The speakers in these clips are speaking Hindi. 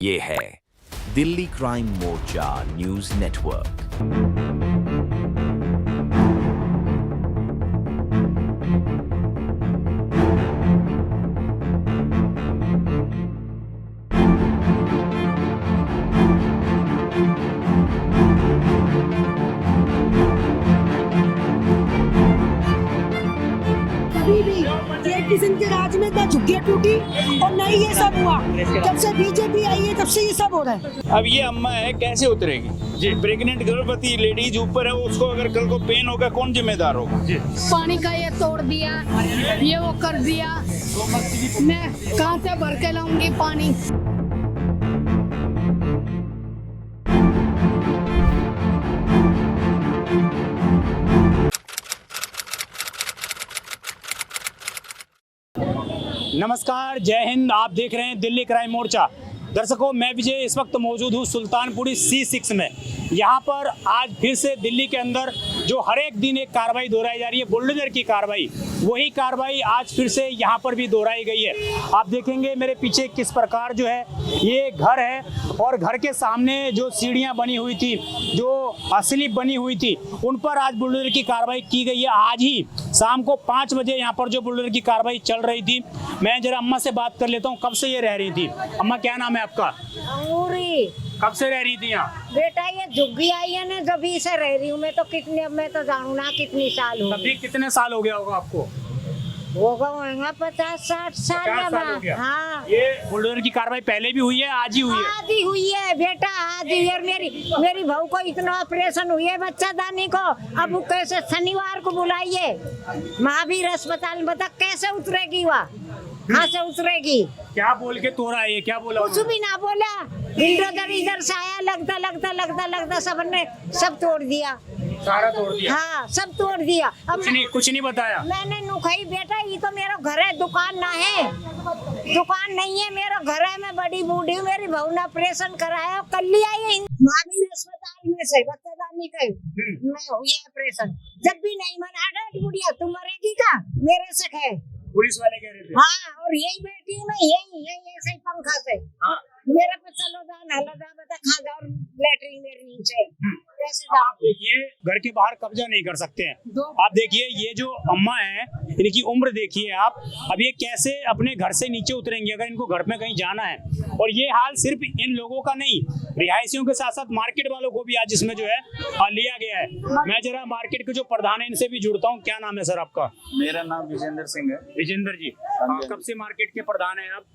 ये है दिल्ली क्राइम मोर्चा न्यूज नेटवर्क। एक किस्म के राज में न झुग्गियां टूटी और न ही ये सब हुआ। जब से बीजेपी आई है तब से ये सब हो रहा है। अब ये अम्मा है कैसे उतरेगी जी? प्रेग्नेंट गर्भवती लेडीज ऊपर है, उसको अगर कल को पेन होगा कौन जिम्मेदार होगा जी? पानी का ये तोड़ दिया, ये वो कर दिया, मैं कहाँ से भर के लाऊंगी पानी? नमस्कार, जय हिंद। आप देख रहे हैं दिल्ली क्राइम मोर्चा। दर्शकों, मैं विजय इस वक्त मौजूद हूँ सुल्तानपुरी C6 में। यहाँ पर आज फिर से दिल्ली के अंदर जो हर एक दिन एक कार्रवाई दोहराई जा रही है, बुलडोजर की कार्रवाई, वही कार्रवाई आज फिर से यहाँ पर भी दोहराई गई है। आप देखेंगे मेरे पीछे किस प्रकार जो है ये घर है और घर के सामने जो सीढ़ियाँ बनी हुई थी, जो स्लिप बनी हुई थी, उन पर आज बुलडोजर की कार्रवाई की गई है। आज ही शाम को 5 बजे यहाँ पर जो बुलडोजर की कार्रवाई चल रही थी। मैं जरा अम्मा से बात कर लेता हूँ, कब से ये रह रही थी? अम्मा, क्या नाम है आपका? कब से रह रही थी यहाँ? बेटा ये झुग्गी आई है ना, जब से रह रही हूँ मैं तो। कितने, अब मैं तो जानू ना कितनी साल हो तभी कितने साल हो गया होगा आपको? होगा 50-60 साल 50 साल हो गया। हाँ, ये बुलडोजर की कार्रवाई पहले भी हुई है, आज ही हुई है? आज ही हुई है बेटा, आज ही। और मेरी बहू को इतना ऑपरेशन हुई है बच्चादानी को। अब वो कैसे शनिवार को बुलाइए महावीर अस्पताल में, बता कैसे उतरेगी वह? कहाँ से उतरेगी? क्या बोल के तोड़ा है ये? क्या बोला? कुछ भी ना बोला। बुलडोजर इधर से आया, लगता सबने सब तोड़ दिया, सारा तोड़ दिया। हाँ, सब तोड़ दिया। अब कुछ नहीं बताया? मैंने नुखाई बेटा, ये तो मेरा घर है, दुकान ना है, दुकान नहीं है, मेरा घर है। मैं बड़ी बूढ़ी हूँ, मेरी बहू ने ऑपरेशन कराया, कल ही आई है महावीर अस्पताल में से, बच्चादानी का मैं हुई ऑपरेशन। जब भी नहीं मना, अरे बुढ़िया तू मरेगी का? मेरे से है, पुलिस वाले कह रहे थे। हाँ, और यही बैठी हूँ मैं, यही ऐसे ही पंखा से। हाँ। मेरे पे चलो जा, नहला जा, बता खा जा, और लेटरिन मेरे नीचे कैसे जा? आप देखिए, घर के बाहर कब्जा नहीं कर सकते हैं। आप देखिए, ये जो अम्मा है, इनकी उम्र देखिए आप। अब ये कैसे अपने घर से नीचे उतरेंगे अगर इनको घर में कहीं जाना है? और ये हाल सिर्फ इन लोगों का नहीं, रिहायशियों के साथ साथ मार्केट वालों को भी आज इसमें जो है लिया गया है। मैं जरा मार्केट के जो प्रधान है इनसे भी जुड़ता हूँ। क्या नाम है सर आपका? मेरा नाम विजेंद्र सिंह है। विजेंद्र जी, कब से मार्केट के प्रधान है आप?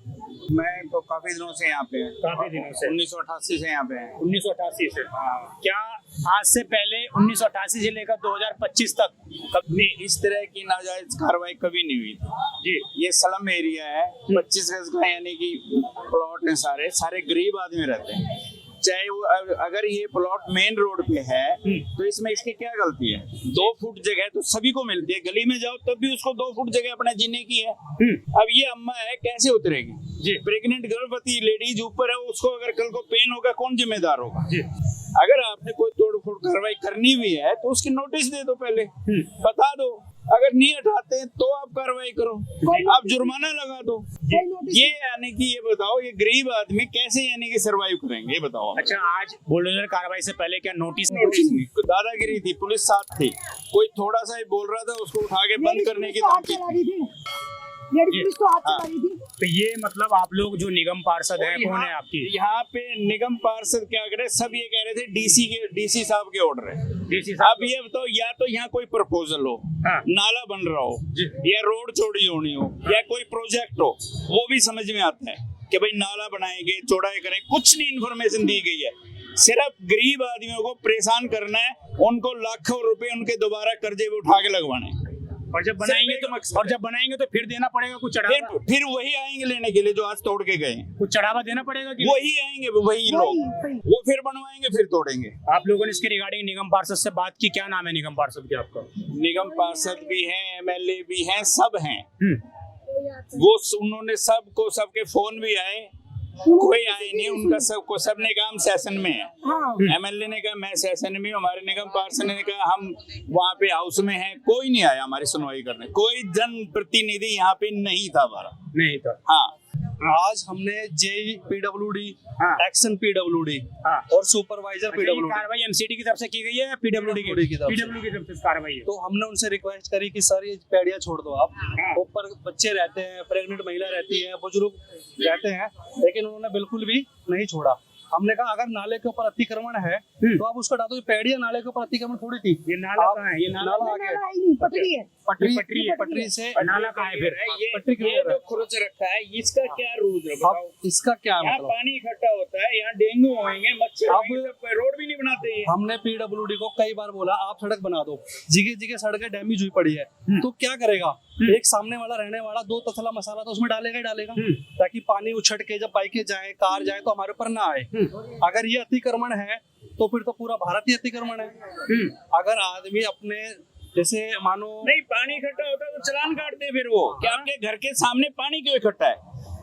मैं तो काफी दिनों से यहाँ पे हैं। काफी दिनों से? 1988 से यहाँ पे हैं। 1988 से? क्या आज से पहले 1988 से लेकर 2025 तक कभी इस तरह की नाजायज कार्रवाई कभी नहीं हुई थी जी? ये स्लम एरिया है, 25 गज का, यानी कि प्लॉट है, सारे गरीब आदमी रहते हैं। चाहे वो अगर ये प्लॉट मेन रोड पे है तो इसमें इसकी क्या गलती है? 2 फुट जगह तो सभी को मिलती है, गली में जाओ तब भी उसको 2 फुट जगह अपना जीने की है। अब ये अम्मा है कैसे उतरेगी जी? प्रेग्नेंट गर्भवती लेडीज ऊपर है, उसको अगर कल को पेन होगा कौन जिम्मेदार होगा जी? अगर आपने कोई तोड़ फोड़ कार्रवाई करनी भी है तो उसकी नोटिस दे दो, पहले बता दो। अगर नहीं हटाते हैं तो आप कार्रवाई करो, आप जुर्माना लगा दो। ये यानी कि ये बताओ, ये गरीब आदमी कैसे यानी कि सरवाइव करेंगे, ये बताओ। अच्छा, आज बुलडोजर कार्रवाई से पहले क्या नोटिस नहीं, दादागिरी थी, पुलिस साथ थी, कोई थोड़ा सा ही बोल रहा था उसको उठा के बंद करने की धमकी थी। तो ये मतलब आप लोग जो निगम पार्षद है, कौन है आपकी? यहाँ पे निगम पार्षद क्या करे, सब ये कह रहे थे डीसी साहब के ऑर्डर है। डीसी साहब? अब ये बताओ, या तो यहाँ कोई प्रपोजल हो, नाला बन रहा हो, या रोड चौड़ी होनी हो, या कोई प्रोजेक्ट हो, वो भी समझ में आता है कि भाई नाला बनाएंगे, चौड़ाई करें, कुछ नहीं इन्फॉर्मेशन दी गई है। सिर्फ गरीब आदमियों को परेशान करना है, उनको लाखों रुपए उनके दोबारा कर्जे पे उठा के लगवाने। और जब बनाएंगे तो फिर देना पड़ेगा कुछ चढ़ावा? फिर वही आएंगे लेने के लिए जो आज तोड़ के गए। कुछ चढ़ावा देना पड़ेगा कि वही आएंगे, वही लोग, वो फिर बनवाएंगे, फिर तोड़ेंगे। आप लोगों ने इसके रिगार्डिंग निगम पार्षद से बात की? क्या नाम है निगम पार्षद के आपका? निगम पार्षद भी हैं, MLA भी हैं, सब हैं। वो उन्होंने सबके फोन भी आए, कोई आए नहीं, उनका सबने कहा हम सेशन में है। MLA ने कहा मैं सेशन में, हमारे निगम पार्षद ने कहा हम वहाँ पे हाउस में हैं। कोई नहीं आया हमारी सुनवाई करने, कोई जन प्रतिनिधि यहाँ पे नहीं था, हमारा नहीं था। हाँ, आज हमने जेई पीडब्ल्यूडी, हाँ। एक्शन पीडब्ल्यूडी हाँ। और सुपरवाइजर अच्छा, ये पीडब्ल्यूडी कार्रवाई एमसीडी की तरफ से की गई है या पीडब्ल्यूडी PWD की तरफ से। पीडब्ल्यू की तरफ से कार्रवाई है। तो हमने उनसे रिक्वेस्ट करी कि सर ये पेड़िया छोड़ दो आप, हाँ। ऊपर बच्चे रहते हैं, प्रेग्नेंट महिला रहती है, बुजुर्ग रहते हैं, लेकिन उन्होंने बिल्कुल भी नहीं छोड़ा। हमने कहा अगर नाले के ऊपर अतिक्रमण है तो आप उसको हटा दो। पेड़िया नाले के ऊपर अतिक्रमण थोड़ी थी। ये नाला आप- कहाँ है? ये नाला नाला आगे है। नाला ही नहीं, पटरी है। पटरी पटरी है। पटरी से नाला कहाँ है फिर? पटरी ये क्लियर है। जो खुर्च रखा है इसका क्या रूल है बताओ? अब इसका क्या यहाँ मतलब? पानी इकट्ठा होता है, यहाँ डेंगू होंगे, मच्छर अब- होंगे, तो रोड भी नहीं बनाते ये। हमने पीडब्ल्यूडी को कई बार बोला आप सड़क बना दो, जगह जगह सड़कें डैमेज हुई पड़ी है, तो क्या करेगा? एक सामने वाला रहने वाला 2 तसला मसाला तो उसमें डालेगा ही डालेगा, ताकि पानी उछट के जब बाइकें जाए, कार जाए तो हमारे ऊपर ना आए। अगर ये अतिक्रमण है तो फिर तो पूरा भारत ही अतिक्रमण है। अगर आदमी अपने जैसे मानो नहीं, पानी इकट्ठा होता है तो चालान काटते हैं फिर वो। क्या आपके घर के सामने पानी क्यों इकट्ठा है?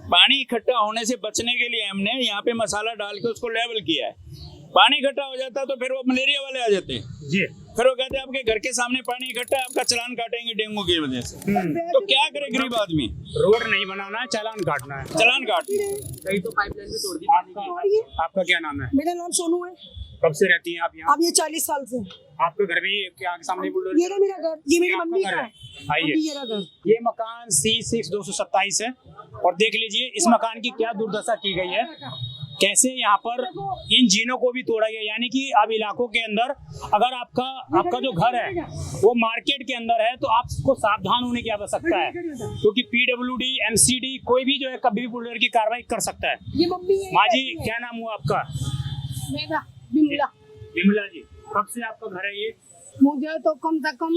पानी इकट्ठा होने से बचने के लिए हमने यहाँ पे मसाला डाल के उसको लेवल किया है। पानी इकट्ठा हो जाता है तो फिर वो मलेरिया वाले आ जाते हैं जी। फिर वो कहते हैं आपके घर के सामने पानी इकट्ठा है, आपका चालान काटेंगे डेंगू की वजह से। तो क्या करे गरीब आदमी? रोड नहीं बनाना है, चालान काटना है। चालान काट। कहीं तो पाइपलाइन भी तोड़ दी। आपका क्या नाम है? मेरा नाम सोनू है। कब से रहती हैं आप यहाँ? अब ये 40 साल से। आपके घर भी क्या सामने बुलडोजर? ये रहा मेरा घर, ये मेरी आपका मम्मी घर का है। है। आइए। अभी ये रहा घर। ये मकान C6 227 है और देख लीजिए इस मकान की क्या दुर्दशा की गई है, कैसे यहाँ पर इन जीनों को भी तोड़ा गया। यानी कि अब इलाकों के अंदर अगर आपका जो घर है वो मार्केट के अंदर है तो आपको सावधान होने की आवश्यकता है, क्योंकि पीडब्ल्यूडी, एमसीडी कोई भी जो है कभी भी बुलडोजर की कार्रवाई कर सकता है। ये मम्मी है। माँ जी क्या नाम हुआ आपका? मेरा बिमला। विमला जी, कब से आपका घर है ये? मुझे तो कम से कम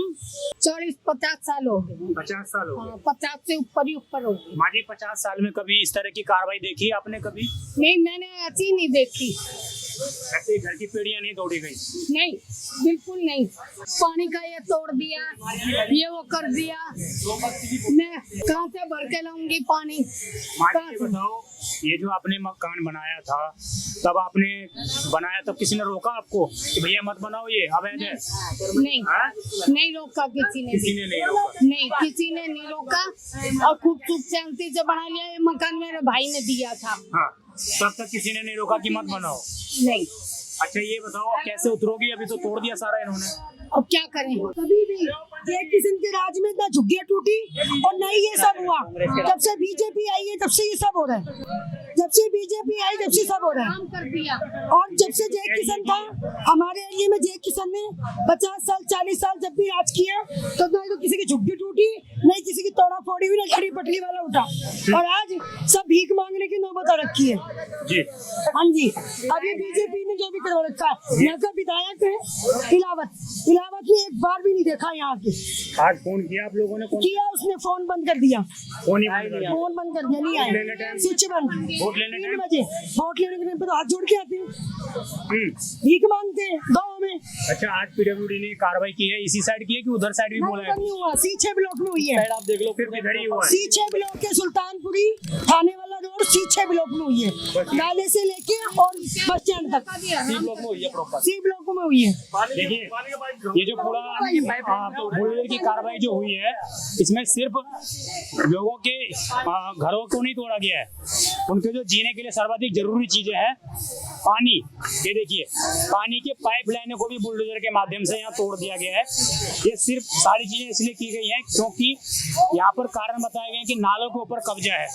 40-50 साल हो गए। 50 साल हो गए। हाँ, 50 से ऊपर ही ऊपर हो गए। माँ जी 50 साल में कभी इस तरह की कार्रवाई देखी है आपने कभी? नहीं, मैंने ऐसी नहीं देखी। ऐसे घर की पेड़ियां नहीं तोड़ी गई? नहीं, बिल्कुल नहीं। पानी का ये तोड़ दिया, ये वो कर दिया। मैं कहाँ से भर के लाऊंगी पानी? माँ कहाँ जी ये से? बताओ, ये जो आपने मकान बनाया था तब आपने बनाया तब किसी ने रोका आपको कि भैया मत बनाओ ये अवैध है? नहीं, हाँ? नहीं रोका किसी ने किसी भी। ने नहीं रोका। नहीं, किसी ने नहीं रोका और खूब सुख शांति से बना लिया। ये मकान मेरे भाई ने दिया था। हाँ, तब तक किसी ने नहीं रोका कि मत बनाओ। नहीं, अच्छा ये बताओ आप कैसे उतरोगी? अभी तो तोड़ दिया सारा इन्होंने। अब क्या करें? कभी भी जय किशन के राज में ना झुग्गियां टूटी और न ही ये सब हुआ। जब से बीजेपी आई है तब से ये सब हो रहा है। जब से बीजेपी आई तब से सब हो रहा है। काम कर दिया। और जब से जय किशन था हमारे एरिया में, जय किशन ने 50 साल 40 साल जब भी राज किया तो ना तो किसी की झुग्गी टूटी, नहीं किसी की तोड़ा फोड़ी हुई, ना गाड़ी पटरी वाला उठा। और आज सब भीख मांगने की नौबत आ रखी है। जी। हाँ जी, अभी बीजेपी ने जो भी करवा रखा है, यहाँ का विधायक है इलावत ने एक बार भी नहीं देखा यहाँ के। आज फोन किया आप लोगों ने? कौन किया उसने, फोन बंद कर दिया। फोन ही बंद कर दिया। फोन बंद कर दिया, नहीं वोट लेने आए, टाइम? स्विच बंद। वोट लेने 3 टाइम? बजे वोट लेने के टाइम पे तो हाथ जोड़ के आते हैं, भीख मांगते हैं गाँव में। अच्छा आज पीडब्ल्यूडी ने कार्रवाई की है, इसी साइड की है कि उधर साइड भी बोला है? नहीं हुआ, C6 ब्लॉक में हुई है। आप देख लो, फिर इधर ही हुआ है। C6 ब्लॉक के सुल्तानपुरी थाने वाला रोड C6 ब्लॉक में हुई है, नाले से लेके और बस स्टैंड तक सी ब्लॉक में हुई है प्रॉपर। C ब्लॉक में हुई है। देखिए ये जो पूरा बुलडोजर की कार्रवाई जो हुई है इसमें सिर्फ लोगों के घरों को नहीं तोड़ा गया है, उनके जो जीने के लिए सर्वाधिक जरूरी चीजें हैं पानी। ये देखिए पानी के पाइप लाइनों को भी बुलडोजर के माध्यम से यहाँ तोड़ दिया गया है। ये सिर्फ सारी चीजें इसलिए की गई हैं क्योंकि यहाँ पर कारण बताए गए हैं कि नालों के ऊपर कब्जा है।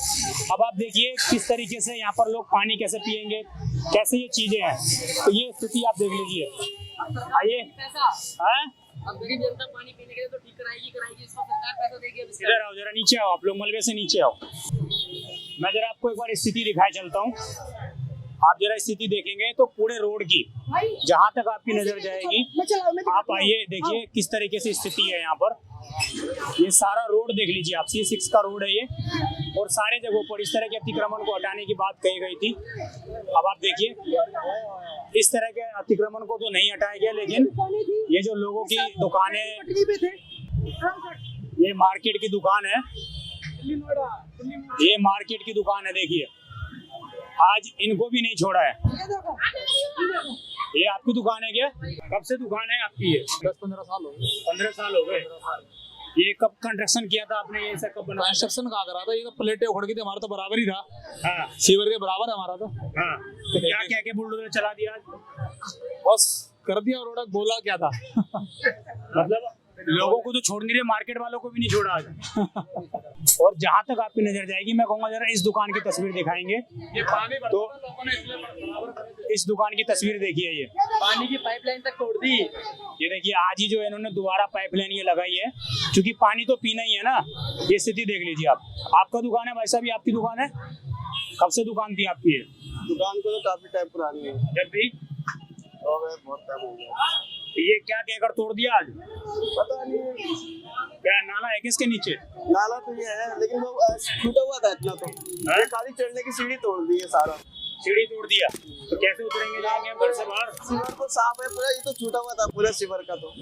अब आप देखिए किस तरीके से यहाँ पर लोग पानी कैसे पिएंगे, कैसे ये चीजें हैं। तो ये स्थिति आप देख लीजिए। आइए अब गरीब जनता पानी पीने के लिए तो ठीक कराएगी इसको सरकार पैसा देगी। अब इधर आओ जरा, नीचे आओ, आप लोग मलबे से नीचे आओ। मैं जरा आपको एक बार स्थिति दिखाए चलता हूँ। आप जरा स्थिति देखेंगे तो पूरे रोड की जहाँ तक आपकी नजर जाएगी, आप आइए देखिए किस तरीके से स्थिति है यहाँ पर। ये सारा रोड देख लीजिए आप, C6 का रोड है ये, और सारे जगहों पर इस तरह के अतिक्रमण को हटाने की बात कही गई थी। अब आप देखिए इस तरह के अतिक्रमण को तो नहीं हटाया गया, लेकिन ये जो लोगों की दुकानें, ये मार्केट की दुकान है, ये मार्केट की दुकान है, देखिए आज इनको भी नहीं छोड़ा है। ये आपकी दुकान है क्या? कब से दुकान है आपकी? ये 10-15 साल हो गए। 15 साल हो गए। ये कब कंस्ट्रक्शन किया था आपने, ये सब कब बनाया? कंस्ट्रक्शन कहा करा था, ये तो प्लेटें उखड़ गई थी, हमारा तो बराबर ही था, हाँ सीवर के बराबर है हमारा तो। हाँ, तो क्या क्या क्या बुलडोजर चला दिया आज? बस कर दिया रोड, बोला क्या था। मतलब लोगों को तो छोड़ नहीं रहे, मार्केट वालों को भी नहीं छोड़ा आज। और जहां तक आपकी नजर जाएगी, मैं कहूंगा जरा इस दुकान की तस्वीर दिखाएंगे, ये पानी तो इस दुकान की तस्वीर देखिए, ये पानी की पाइपलाइन तक तोड़ दी। ये देखिए आज ही जो है इन्होंने दोबारा पाइपलाइन ये लगाई है, क्योंकि पानी तो पीना ही है ना। ये स्थिति देख लीजिए आप। आपका दुकान है भाई साहब, ये आपकी दुकान है? कब से दुकान थी आपकी? ये दुकान को तो काफी टाइम पुरानी है, जब भी हो गए बहुत टाइम हो गया। ये क्या कहकर तोड़ दिया आज? पता नहीं, क्या नाला है किसके नीचे? नाला तो ये है लेकिन वो टूटा हुआ था इतना, तो ये खाली चढ़ने की सीढ़ी तोड़ दी है सारा। सीढ़ी तोड़ दिया, तो कैसे उतरेंगे जाएंगे घर से बाहर? सीवर तो साफ है पूरा, ये तो टूटा हुआ था पूरा सीवर का, तो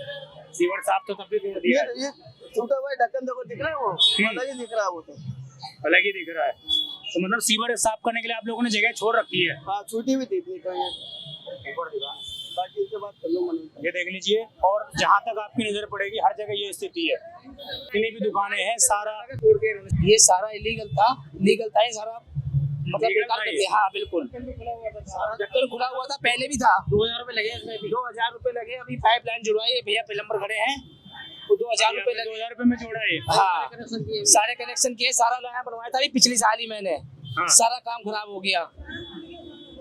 सीवर साफ तो तब भी तोड़ दिया। ये टूटा हुआ है, ढक्कन देखो दिख रहा है, वो अलग ही दिख रहा है, वो तो अलग ही दिख रहा है। तो मतलब सीवर साफ करने के लिए आप लोगों ने जगह छोड़ रखी है? हाँ छूटी भी थी इतनी, तो ये बाकी इसके बाद कर लो मन। ये देख लीजिए, और जहाँ तक आपकी नजर पड़ेगी हर जगह ये स्थिति है। जितनी भी दुकानें हैं सारा ये सारा इलीगल था, लीगल था ये सारा, मतलब बेकार कर दिया। हाँ बिल्कुल, ढक्कन खुला हुआ था, पहले भी था। 2000 रुपए लगे इसमें भी, 2000 रुपए लगे। अभी पाइपलाइन जुड़वाई, भैया प्लम्बर खड़े हैं, वो 2000 रुपए लगे। 2000 रुपए में जोड़ा है? हाँ सारे कनेक्शन किए, सारा नया बनवाया था, पिछली साल ही मैंने। सारा काम खराब हो गया,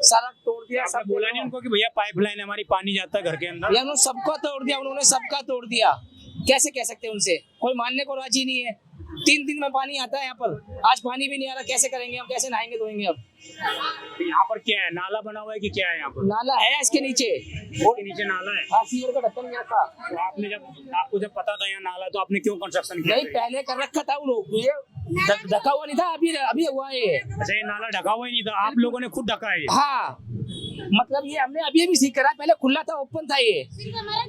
सारा तोड़ दिया। सब बोला नहीं उनको कि भैया पाइपलाइन हमारी पानी जाता है घर के अंदर? उन्होंने सबका तोड़ दिया, उन्होंने सबका तोड़ दिया। कैसे कह सकते हैं उनसे, कोई मानने को राजी नहीं है। 3 दिन में पानी आता है यहाँ पर, आज पानी भी नहीं आ रहा। कैसे करेंगे हम, कैसे नहाएंगे धोएंगे अब? तो यहाँ पर क्या है, नाला बना हुआ है कि क्या है यहाँ पर? नाला है इसके नीचे, इसके नीचे नाला है। हाँ सीवर का ढक्कन गया था। तो आपको जब पता था यहाँ नाला, तो आपने क्यों कंस्ट्रक्शन किया? नहीं पहले कर रखा था वो लोग, ये ढका हुआ नहीं था, अभी हुआ है ये। अच्छा, ये नाला ढका हुआ ही नहीं था, आप लोगों ने खुद ढका है? हाँ मतलब ये हमने अभी भी सीख करा, पहले खुला था, ओपन था ये। हमारा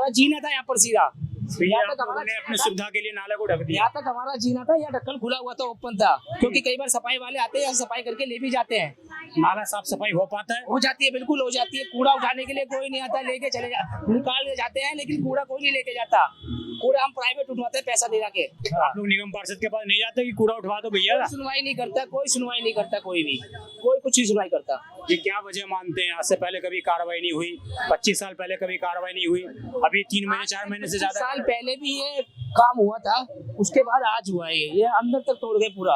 जीना था यहाँ पर सीधा, तो यहाँ तक हमने अपनी सुविधा के लिए नाला को ढक दिया। यहाँ तक हमारा जीना था, यहाँ ढक्कन खुला हुआ था, ओपन था। क्योंकि कई बार सफाई वाले आते हैं, सफाई करके ले भी जाते हैं। नाला साफ सफाई हो पाता है? हो जाती है, बिल्कुल हो जाती है। कूड़ा उठाने के लिए कोई नहीं आता, लेके चले निकाल के जाते हैं, लेकिन कूड़ा कोई नहीं लेके जाता। कूड़ा हम प्राइवेट उठवाते हैं पैसा दे के। आप लोग निगम पार्षद के पास नहीं जाते कि कूड़ा उठवा दो भैया? सुनवाई नहीं करता कोई, सुनवाई नहीं करता कोई भी, कोई कुछ ही सुनवाई करता। ये क्या वजह मानते हैं? आज से पहले कभी कार्रवाई नहीं हुई, 25 साल पहले कभी कार्रवाई नहीं हुई, अभी 3 महीने 4 महीने से ज्यादा साल पहले भी ये काम हुआ था, उसके बाद आज हुआ है ये अंदर तक तोड़ गए पूरा।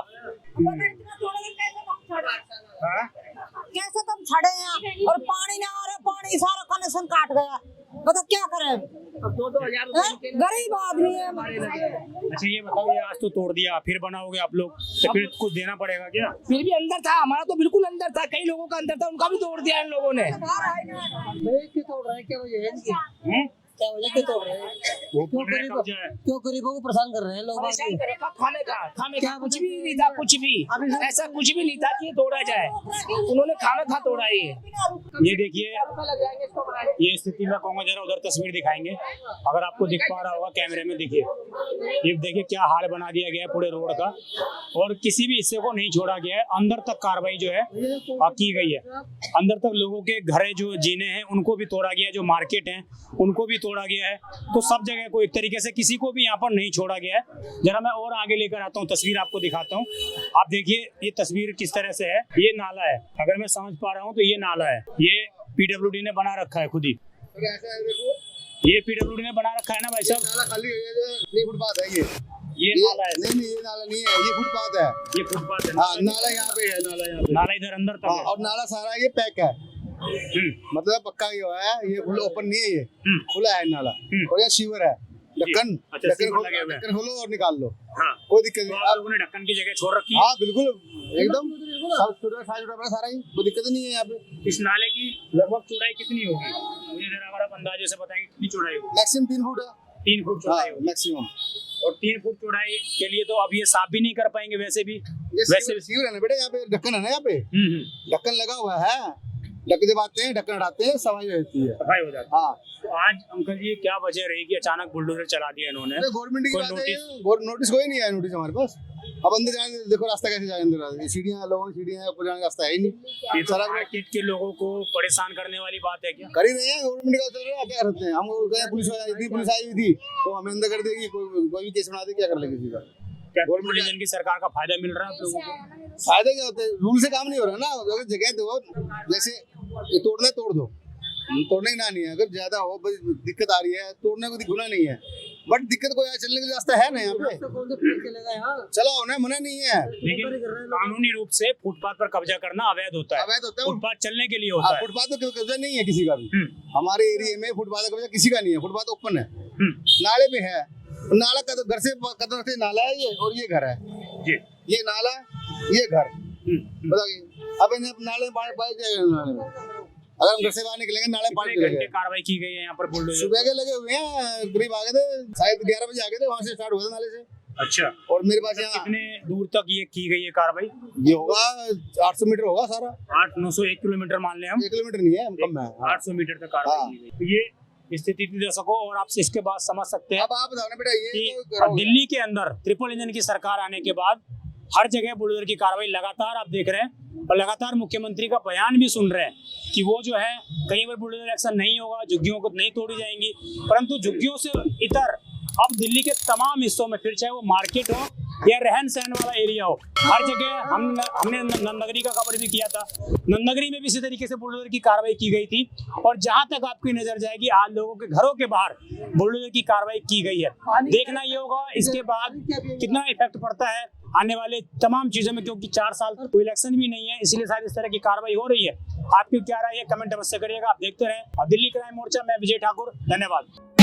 कैसे तुम छड़े हैं और पानी ना आ रहा, पानी सारा कनेक्शन काट गया, बता क्या करें? अब 2-2 हजार गरीब आदमी है। अच्छा ये बताओ, ये आज तो तोड़ दिया, फिर बनाओगे आप लोग, तो फिर कुछ देना पड़ेगा क्या? फिर भी अंदर था, हमारा तो बिल्कुल अंदर था, कई लोगों का अंदर था, उनका भी तोड़ दिया इन लोगों ने। तोड़ रहे क्या वजह है? क्या वजह क्यों तोड़ रहे हैं? क्यों गरीबों को परेशान कर रहे हैं लोग? खाने का कुछ भी नहीं था, कुछ भी ऐसा कुछ भी नहीं था कि तोड़ा जाए, उन्होंने खाना खा तोड़ा। ये देखिए, ये स्थिति में कहूँगा जरा उधर तस्वीर दिखाएंगे, अगर आपको दिख पा रहा होगा कैमरे में। देखिए ये देखिए क्या हाल बना दिया गया है पूरे रोड का, और किसी भी हिस्से को नहीं छोड़ा गया है। अंदर तक कार्रवाई जो है की गई है, अंदर तक लोगों के घर जो जीने हैं उनको भी तोड़ा गया है, जो मार्केट है उनको भी तोड़ा गया है। तो सब जगह को एक तरीके से किसी को भी यहाँ पर नहीं छोड़ा गया है। जरा मैं और आगे लेकर आता हूँ, तस्वीर आपको दिखाता हूँ। आप देखिए ये तस्वीर किस तरह से है। ये नाला है, अगर मैं समझ पा रहा हूँ तो ये नाला है, ये पीडब्ल्यूडी ने बना रखा है खुद ही। ये पीडब्ल्यूडी ने बना रखा है ना भाई साहब? नाला खाली ये फुटपाथ है, ये नाला है? नहीं ये नाला नहीं है, ये फुटपाथ है। ये फुटपाथ है? हाँ नाला यहाँ पे है, नाला यहाँ पे। नाला इधर अंदर तक है। और नाला सारा ये पैक है, मतलब पक्का ही हुआ है, ये ओपन नहीं है, ये खुला है नाला। और यहाँ सीवर है, ढक्कन ढक्कन खोलो और निकाल लो, कोई दिक्कत नहीं। आप लोगों ने ढक्कन की जगह छोड़ रखी है? हाँ बिल्कुल एकदम सारा ही, कोई दिक्कत नहीं है यहाँ पे। इस नाले की लगभग चौड़ाई कितनी होगी, मुझे जरा अगर आप अंदाजे से बताएंगे कितनी चौड़ाई होगी? मैक्सिमम 3 फुट है। 3 फुट चौड़ाई होगी मैक्सिमम। और 3 फुट चौड़ाई के लिए तो अब ये साफ भी नहीं कर पाएंगे वैसे भी। वैसे सीवर है ना बेटा, यहाँ पे ढक्कन है ना, यहाँ पे ढक्कन लगा हुआ है। ढक्कन जब आते हैं, ढक्कन हटाते हैं, सफाई होती है, सफाई हो जाती है। हाँ तो आज अंकल जी क्या वजह रहेगी, अचानक बुलडोजर चला दिया इन्होंने? गवर्नमेंट की बात है, नोटिस कोई नहीं आया, नोटिस हमारे पास। अब अंदर जाने देखो रास्ता कैसे जाए अंदर, सीढ़ियाँ लोगों की सीढ़ियाँ, ऊपर जाने का रास्ता है ही नहीं। ये तो सारा मार्केट के लोगों को परेशान करने वाली बात है क्या? कर ही नहीं है, गवर्नमेंट का चल रहा है, क्या करते हैं हम। पुलिस आई हुई थी तो हमें अंदर कर देगी, कोई भी केस बना दे, क्या कर लेगी किसी का। क्या ट्रिपल इंजन की सरकार का फायदा मिल रहा है आप लोगों को? फायदा क्या होता है, रूल से काम नहीं हो रहा ना। अगर जगह दो, जैसे ये तोड़ना तोड़ दो, तोड़ने की ना नहीं है। अगर ज्यादा हो दिक्कत आ रही है, तोड़ने को गुना नहीं है, बट दिक्कत कोई चलने का रास्ता है ना यहाँ पे, चलाओ ना, मना नहीं है। लेकिन कानूनी रूप से फुटपाथ पर कब्जा करना अवैध होता है। अवैध होता है, फुटपाथ चलने के लिए होता है। फुटपाथ पे कब्जा नहीं है किसी का भी। हमारे एरिया में फुटपाथ का कब्जा किसी का नहीं है, फुटपाथ ओपन है, नाले पे है। नाला का घर से कदम से नाला है ये, और ये घर है जी। ये नाला, ये घर, बताइए अब इन्हें नाले में पानी जाएगा। नाले में अगर हम घर से बाहर निकलेंगे, नाले में पानी चलेगा। कार्रवाई की गई है यहाँ पर बुलडोजर? सुबह के लगे हुए हैं, करीब आ गए थे, शायद 11 बजे आ गए थे, वहाँ से स्टार्ट हुआ था नाले से। अच्छा, और मेरे पास यहाँ कितने दूर तक ये की गई है कार्रवाई? ये होगा 800 मीटर होगा सारा। 800-900 1 किलोमीटर मान लें हम। 1 किलोमीटर नहीं है, कम है। 800 मीटर तक कार्रवाई की गई। तो ये स्थिति थी दर्शकों, और आप इसके बाद समझ सकते हैं अब आप बताओ ना बेटा, ये कि दिल्ली के अंदर ट्रिपल इंजन की सरकार आने के बाद हर जगह बुलडोजर की कार्रवाई लगातार आप देख रहे हैं, और लगातार मुख्यमंत्री का बयान भी सुन रहे हैं कि वो जो है कहीं पर बुलडोजर एक्शन नहीं होगा, झुग्गियों को नहीं तोड़ी जाएंगी। परंतु झुग्गियों से इतर अब दिल्ली के तमाम हिस्सों में, फिर चाहे वो मार्केट हो या रहन सहन वाला एरिया हो, हर जगह हमने नंदनगरी का कवर भी किया था। नंदनगरी में भी इसी तरीके से बुलडोजर की कार्रवाई की गई थी, और जहां तक आपकी नजर जाएगी आज लोगों के घरों के बाहर बुलडोजर की कार्रवाई की गई है। देखना ये होगा इसके बाद कितना इफेक्ट पड़ता है आने वाले तमाम चीजों में, क्योंकि 4 साल तक कोई इलेक्शन भी नहीं है, इसलिए शायद इस तरह की कार्रवाई हो रही है। आपकी क्या राय है, कमेंट अवश्य करिएगा। आप देखते रहें और दिल्ली क्राइम मोर्चा, मैं विजय ठाकुर, धन्यवाद।